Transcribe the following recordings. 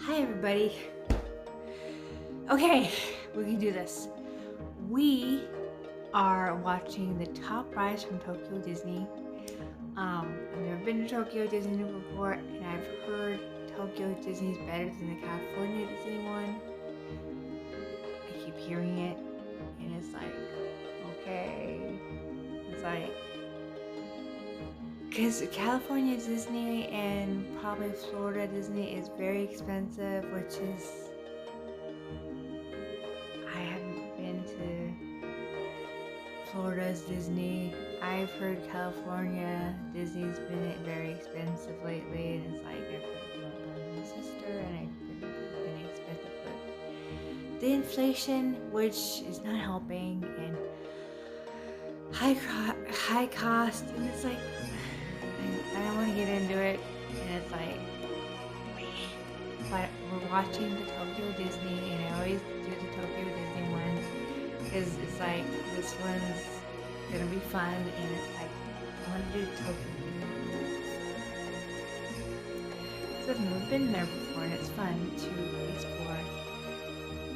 Hi everybody. Okay, we can do this. We are watching the top rides from Tokyo Disney. I've never been to Tokyo Disney before, and I've heard Tokyo Disney's better than the California Disney one. I keep hearing it, and it's like, okay. It's like, because California Disney and probably Florida Disney is very expensive, which is, I haven't been to Florida's Disney. I've heard California Disney's been very expensive lately, and it's like I've heard about my sister, and I've been expensive, but the inflation, which is not helping, and high cost, and it's like I don't want to get into it, and it's like, but we're watching the Tokyo Disney, and I always do the Tokyo Disney one because it's like this one's gonna be fun, and it's like I want to do Tokyo Disney. So I've never been there before, and it's fun to explore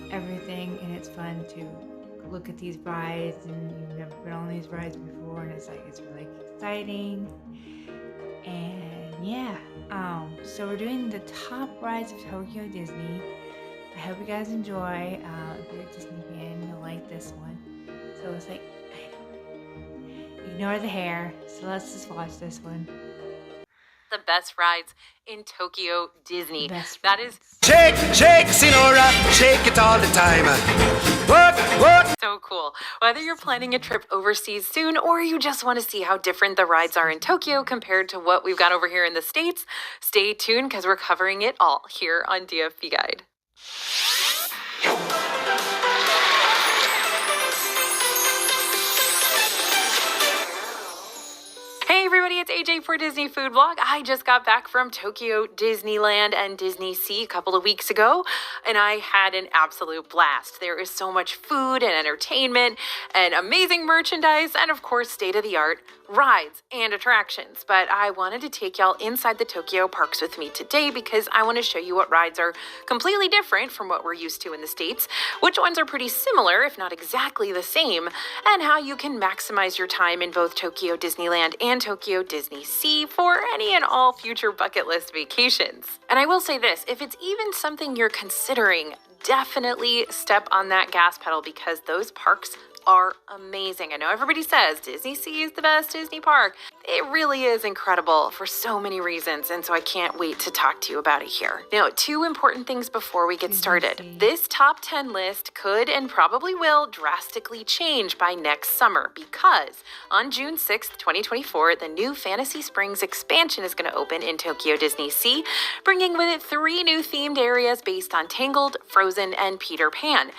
everything, and it's fun to look at these rides, and you've never been on these rides before, and it's like it's really exciting. And yeah, so we're doing the top rides of Tokyo Disney. I hope you guys enjoy. If you're a Disney fan, you'll like this one. So it's like, ignore the hair. So let's just watch this one. The best rides in Tokyo Disney. Best That rides. is Shake, shake, Sinora, shake it all the time. What? so cool. Whether you're planning a trip overseas soon or you just want to see how different the rides are in Tokyo compared to what we've got over here in the States, stay tuned because we're covering it all here on DFB Guide. Hey everybody, it's AJ for Disney Food Vlog. I just got back from Tokyo Disneyland and Disney Sea a couple of weeks ago, and I had an absolute blast. There is so much food and entertainment and amazing merchandise and of course state-of-the-art rides and attractions. But I wanted to take y'all inside the Tokyo parks with me today because I want to show you what rides are completely different from what we're used to in the States, which ones are pretty similar, if not exactly the same, and how you can maximize your time in both Tokyo Disneyland and Tokyo Disney Sea for any and all future bucket list vacations. And I will say this, if it's even something you're considering, definitely step on that gas pedal because those parks are amazing. I know everybody says Disney Sea is the best Disney park. It really is incredible for so many reasons, and so I can't wait to talk to you about it here. Now, two important things before we get started. This top 10 list could and probably will drastically change by next summer because on June 6th, 2024, the new Fantasy Springs expansion is going to open in Tokyo Disney Sea, bringing with it 3 new themed areas based on Tangled, Frozen, and Peter Pan.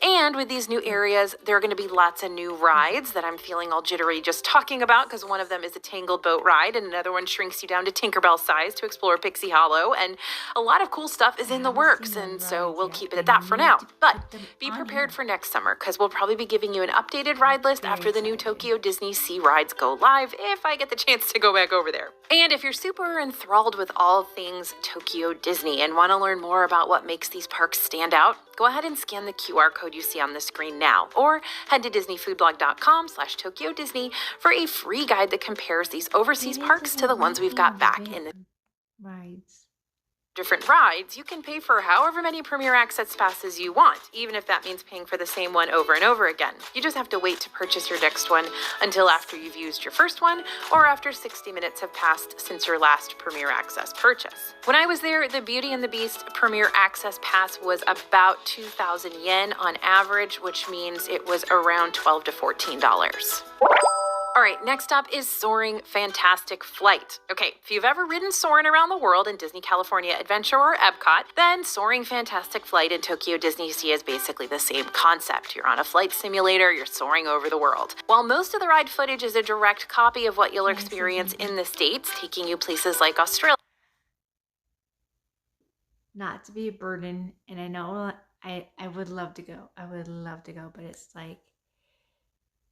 And with these new areas, there are going to be lots of new rides that I'm feeling all jittery just talking about because one of them is a Tangled boat ride and another one shrinks you down to Tinkerbell size to explore Pixie Hollow. And a lot of cool stuff is in the works, and so we'll keep it at that for now. But be prepared for next summer because we'll probably be giving you an updated ride list after the new Tokyo Disney Sea rides go live if I get the chance to go back over there. And if you're super enthralled with all things Tokyo Disney and want to learn more about what makes these parks stand out, go ahead and scan the QR code you see on the screen now, or head to disneyfoodblog.com/Tokyo Disney for a free guide that compares these overseas parks to the ones we've got back in the rides. different rides. You can pay for however many Premier Access passes you want, even if that means paying for the same one over and over again. You just have to wait to purchase your next one until after you've used your first one or after 60 minutes have passed since your last Premier Access purchase. When I was there, the Beauty and the Beast Premier Access Pass was about 2,000 yen on average, which means it was around $12 to $14. All right, next up is Soaring Fantastic Flight. Okay, if you've ever ridden Soarin' around the world in Disney California Adventure or Epcot, then Soaring Fantastic Flight in Tokyo Disney Sea is basically the same concept. You're on a flight simulator, you're soaring over the world. While most of the ride footage is a direct copy of what you'll experience in the States, taking you places like Australia. Not to be a burden, and I know I would love to go. I would love to go, but it's like,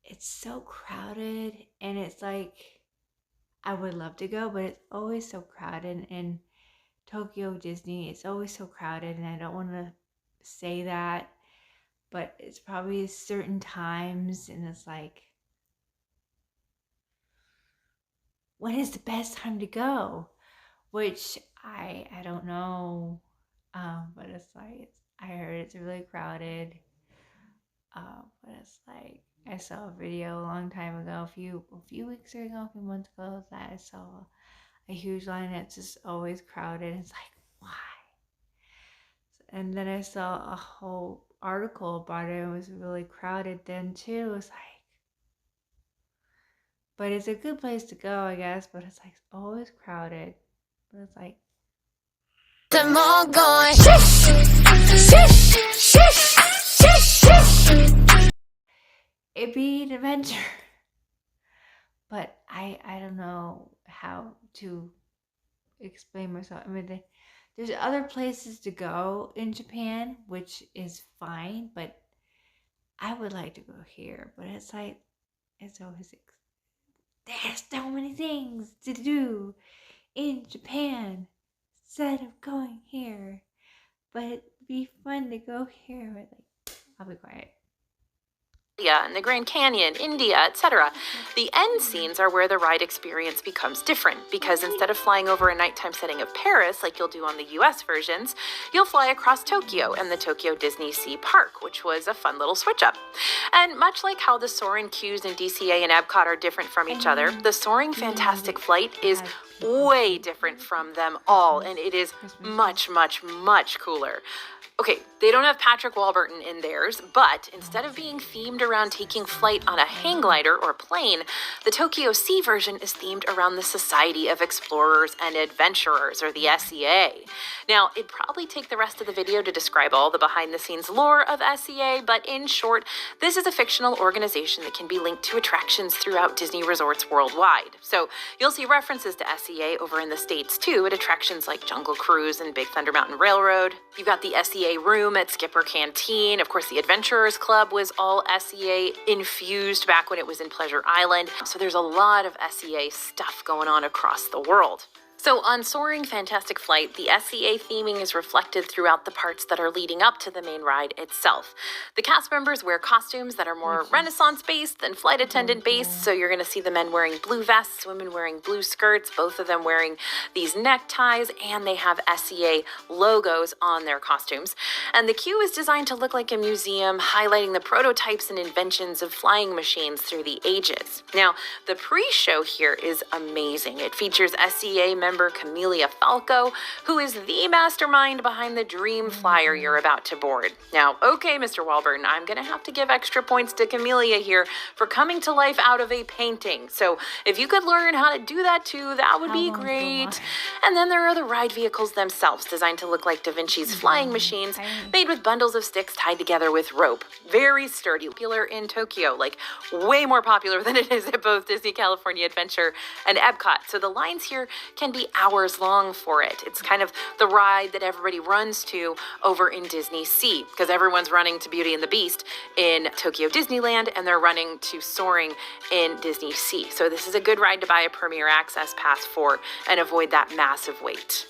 it's so crowded, and it's like, I would love to go, but it's always so crowded, and Tokyo Disney, it's always so crowded, and I don't want to say that, but it's probably certain times, and it's like, when is the best time to go? Which I don't know, but it's like, I heard it's really crowded, but it's like, I saw a video a long time ago, a few weeks ago, a few months ago, that I saw a huge line that's just always crowded. It's like, why? And then I saw a whole article about it. It was really crowded then too. It's like, but it's a good place to go, I guess. But it's like always crowded. But it's like, them all going shish, shish, shish, shish, shish. it'd be an adventure. But I don't know how to explain myself. I mean, there's other places to go in Japan, which is fine, but I would like to go here. But it's like, it's always, there's so many things to do in Japan instead of going here. But it'd be fun to go here. But like, I'll be quiet. And the Grand Canyon, India, etc. The end scenes are where the ride experience becomes different, because instead of flying over a nighttime setting of Paris like you'll do on the US versions, you'll fly across Tokyo and the Tokyo Disney Sea Park, which was a fun little switch up. And much like how the Soaring queues in DCA and Epcot are different from each other, the Soaring Fantastic Flight is way different from them all, and it is much, much, much cooler. Okay, they don't have Patrick Warburton in theirs, but instead of being themed around taking flight on a hang glider or plane, the Tokyo Sea version is themed around the Society of Explorers and Adventurers, or the SEA. Now, it'd probably take the rest of the video to describe all the behind-the-scenes lore of SEA, but in short, this is a fictional organization that can be linked to attractions throughout Disney resorts worldwide. So you'll see references to SEA over in the States too, at attractions like Jungle Cruise and Big Thunder Mountain Railroad. You've got the SEA room at Skipper Canteen. Of course, the Adventurers Club was all SEA infused back when it was in Pleasure Island. So there's a lot of SEA stuff going on across the world. So on Soaring Fantastic Flight, the SEA theming is reflected throughout the parts that are leading up to the main ride itself. The cast members wear costumes that are more Renaissance-based than flight attendant-based, so you're going to see the men wearing blue vests, women wearing blue skirts, both of them wearing these neckties, and they have SEA logos on their costumes. And the queue is designed to look like a museum, highlighting the prototypes and inventions of flying machines through the ages. Now, the pre-show here is amazing. It features SEA member Camelia Falco, who is the mastermind behind the dream flyer you're about to board. Now, okay, Mr. Warburton, I'm gonna have to give extra points to Camelia here for coming to life out of a painting. So if you could learn how to do that too, that would be great. And then there are the ride vehicles themselves, designed to look like Da Vinci's flying machines, made with bundles of sticks tied together with rope. Very sturdy, popular in Tokyo, like way more popular than it is at both Disney California Adventure and Epcot. So the lines here can be hours long for it. It's kind of the ride that everybody runs to over in Disney Sea, because everyone's running to Beauty and the Beast in Tokyo Disneyland, and they're running to Soaring in Disney Sea. So this is a good ride to buy a Premier Access Pass for and avoid that massive wait.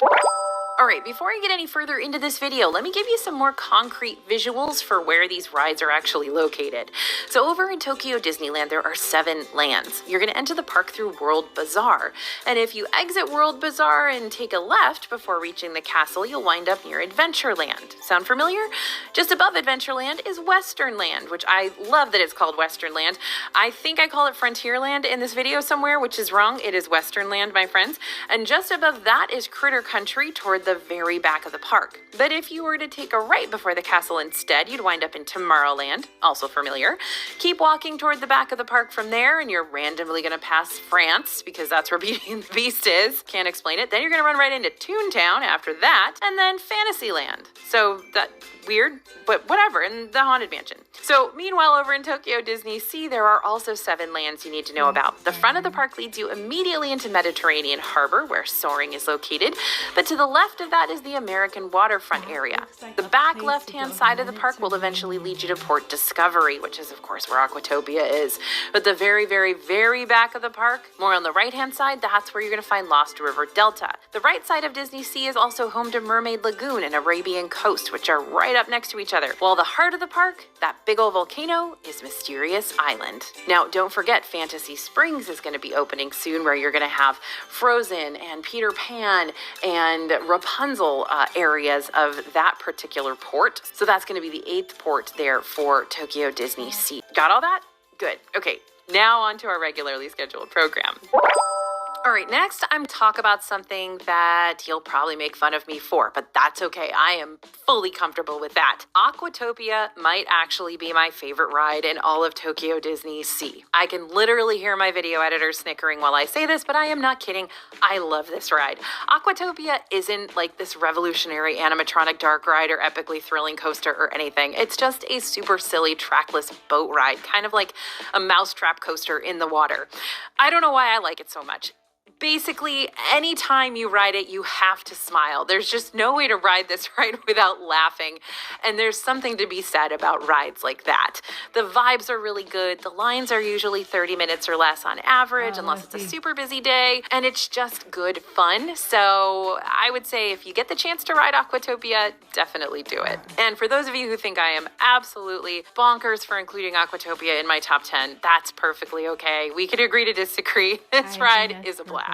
Alright, before I get any further into this video, let me give you some more concrete visuals for where these rides are actually located. So over in Tokyo Disneyland, there are 7 lands. You're going to enter the park through World Bazaar, and if you exit World Bazaar and take a left before reaching the castle, you'll wind up near Adventureland. Sound familiar? Just above Adventureland is Westernland, which I love that it's called Westernland. I think I call it Frontierland in this video somewhere, which is wrong. It is Westernland, my friends. And just above that is Critter Country toward the very back of the park. But if you were to take a right before the castle instead, you'd wind up in Tomorrowland, also familiar. Keep walking toward the back of the park from there, and you're randomly going to pass France, because that's where Beauty and the Beast is. Can't explain it. Then you're going to run right into Toontown after that, and then Fantasyland. So that weird, but whatever, in the Haunted Mansion. So meanwhile, over in Tokyo Disney Sea, there are also 7 lands you need to know about. The front of the park leads you immediately into Mediterranean Harbor, where Soaring is located, but to the left of that is the American waterfront area. The back left-hand side of the park will eventually lead you to Port Discovery, which is of course where Aquatopia is. But the very, very, very back of the park, more on the right-hand side, that's where you're going to find Lost River Delta. The right side of Disney Sea is also home to Mermaid Lagoon and Arabian Coast, which are right up next to each other. While the heart of the park, that big old volcano, is Mysterious Island. Now, don't forget, Fantasy Springs is going to be opening soon, where you're going to have Frozen and Peter Pan and Rapunzel areas of that particular port. So that's going to be the 8th port there for Tokyo Disney Sea. Got all that? Good. Okay, now on to our regularly scheduled program. All right, next I'm talk about something that you'll probably make fun of me for, but that's okay. I am fully comfortable with that. Aquatopia might actually be my favorite ride in all of Tokyo Disney Sea. I can literally hear my video editor snickering while I say this, but I am not kidding. I love this ride. Aquatopia isn't like this revolutionary animatronic dark ride or epically thrilling coaster or anything. It's just a super silly trackless boat ride, kind of like a mousetrap coaster in the water. I don't know why I like it so much. Basically, anytime you ride it, you have to smile. There's just no way to ride this ride without laughing. And there's something to be said about rides like that. The vibes are really good. The lines are usually 30 minutes or less on average, unless it's a super busy day. And it's just good fun. So I would say if you get the chance to ride Aquatopia, definitely do it. And for those of you who think I am absolutely bonkers for including Aquatopia in my top 10, that's perfectly okay. We could agree to disagree. This ride is a blast.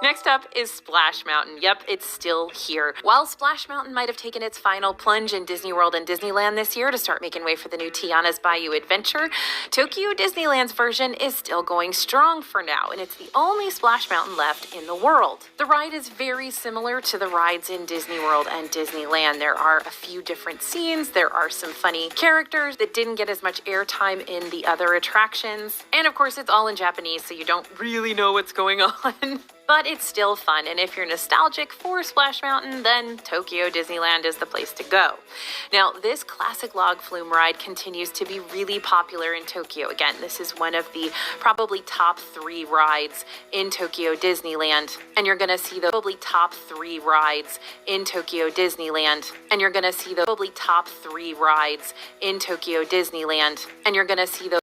Next up is Splash Mountain. Yep, it's still here. While Splash Mountain might have taken its final plunge in Disney World and Disneyland this year to start making way for the new Tiana's Bayou Adventure, Tokyo Disneyland's version is still going strong for now, and it's the only Splash Mountain left in the world. The ride is very similar to the rides in Disney World and Disneyland. There are a few different scenes, there are some funny characters that didn't get as much airtime in the other attractions, and of course it's all in Japanese, so you don't really know what's going on. But it's still fun, and if you're nostalgic for Splash Mountain, then Tokyo Disneyland is the place to go. Now, this classic log flume ride continues to be really popular in Tokyo. Again, this is one of the probably top 3 rides in Tokyo Disneyland, and you're gonna see the probably top 3 rides in Tokyo Disneyland, and you're gonna see the probably top 3 rides in Tokyo Disneyland, and you're gonna see the